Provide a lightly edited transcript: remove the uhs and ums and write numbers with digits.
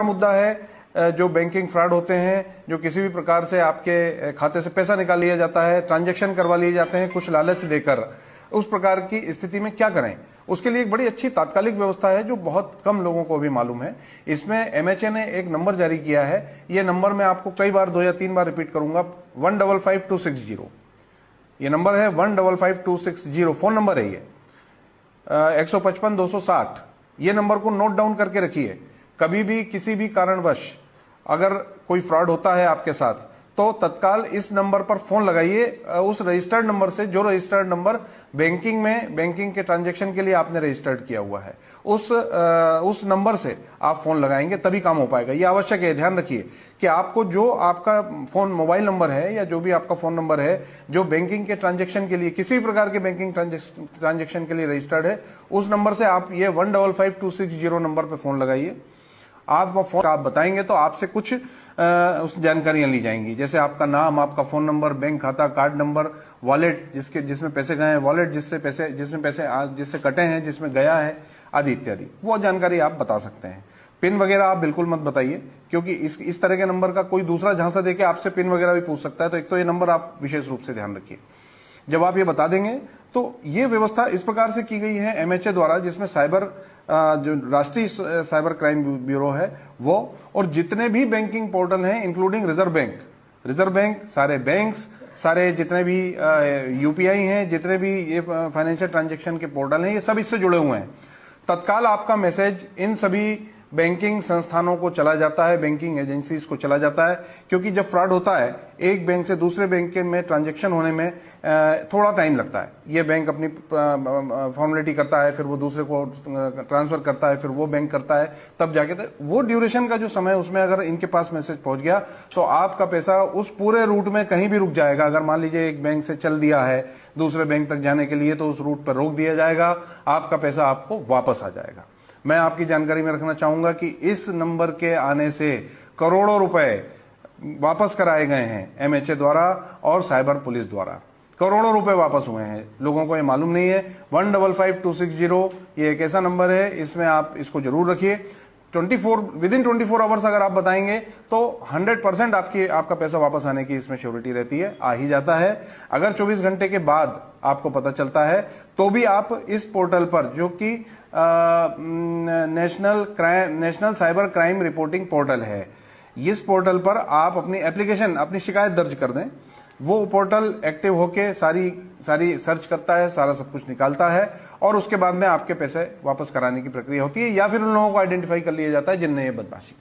मुद्दा है जो बैंकिंग फ्रॉड होते हैं, जो किसी भी प्रकार से आपके खाते से पैसा निकाल लिया जाता है, ट्रांजैक्शन करवा लिए जाते हैं कुछ लालच देकर। उस प्रकार की स्थिति में क्या करें, उसके लिए एक बड़ी अच्छी तात्कालिक व्यवस्था है जो बहुत कम लोगों को भी मालूम है। इसमें एमएचए ने एक नंबर जारी किया है। यह नंबर मैं आपको कई बार 2 या 3 बार रिपीट करूंगा, 155260। ये नंबर है 155260, फोन नंबर है ये 155-260। ये नंबर को नोट डाउन करके रखिए। कभी भी किसी भी कारणवश अगर कोई फ्रॉड होता है आपके साथ तो तत्काल इस नंबर पर फोन लगाइए, उस रजिस्टर्ड नंबर से, जो रजिस्टर्ड नंबर बैंकिंग के ट्रांजैक्शन के लिए आपने रजिस्टर्ड किया हुआ है, उस नंबर से आप फोन लगाएंगे तभी काम हो पाएगा। ये आवश्यक है, ध्यान रखिए कि आपको जो आपका फोन मोबाइल नंबर है या जो भी आपका फोन नंबर है जो बैंकिंग के ट्रांजैक्शन के लिए, किसी भी प्रकार के बैंकिंग ट्रांजैक्शन के लिए रजिस्टर्ड है, उस नंबर से आप ये 155260 नंबर पर फोन लगाइए। आप वो फोन आप बताएंगे तो आपसे कुछ उस जानकारियां ली जाएंगी, जैसे आपका नाम, आपका फोन नंबर, बैंक खाता, कार्ड नंबर, वॉलेट जिसमें पैसे गए हैं, वॉलेट जिससे कटे हैं, जिसमें गया है, आदि इत्यादि। वो जानकारी आप बता सकते हैं। पिन वगैरह आप बिल्कुल मत बताइए, क्योंकि इस तरह के नंबर का कोई दूसरा झांसा देके आपसे पिन वगैरह भी पूछ सकता है। तो एक तो ये नंबर आप विशेष रूप से ध्यान रखिए। जब आप ये बता देंगे तो ये व्यवस्था इस प्रकार से की गई है एमएचए द्वारा, जिसमें जो राष्ट्रीय साइबर क्राइम ब्यूरो है वो, और जितने भी बैंकिंग पोर्टल हैं इंक्लूडिंग रिजर्व बैंक, सारे बैंक्स, सारे जितने भी यूपीआई हैं, जितने भी ये फाइनेंशियल ट्रांजैक्शन के पोर्टल हैं, ये सब इससे जुड़े हुए हैं। तत्काल आपका मैसेज इन सभी बैंकिंग संस्थानों को चला जाता है, बैंकिंग एजेंसीज को चला जाता है, क्योंकि जब फ्रॉड होता है एक बैंक से दूसरे बैंक में ट्रांजैक्शन होने में थोड़ा टाइम लगता है। ये बैंक अपनी फॉर्मेलिटी करता है, फिर वो दूसरे को ट्रांसफर करता है, फिर वो बैंक करता है, तब जाके वो ड्यूरेशन का जो समय है उसमें अगर इनके पास मैसेज पहुंच गया तो आपका पैसा उस पूरे रूट में कहीं भी रुक जाएगा। अगर मान लीजिए एक बैंक से चल दिया है दूसरे बैंक तक जाने के लिए, तो उस रूट पर रोक दिया जाएगा, आपका पैसा आपको वापस आ जाएगा। मैं आपकी जानकारी में रखना चाहूंगा कि इस नंबर के आने से करोड़ों रुपए वापस कराए गए हैं एमएचए द्वारा और साइबर पुलिस द्वारा। करोड़ों रुपए वापस हुए हैं, लोगों को ये मालूम नहीं है। 155260 ये एक ऐसा नंबर है, इसमें आप इसको जरूर रखिए। विदिन 24 आवर्स अगर आप बताएंगे तो 100% आपका पैसा वापस आने की इसमें श्योरिटी रहती है, आ ही जाता है। अगर 24 घंटे के बाद आपको पता चलता है तो भी आप इस पोर्टल पर, जो कि national cyber crime reporting portal है, इस पोर्टल पर आप अपनी एप्लीकेशन, अपनी शिकायत दर्ज कर दें। वो पोर्टल एक्टिव होके सारी सर्च करता है, सारा सब कुछ निकालता है, और उसके बाद में आपके पैसे वापस कराने की प्रक्रिया होती है, या फिर उन लोगों को आइडेंटिफाई कर लिया जाता है जिनने ये बदमाशी की।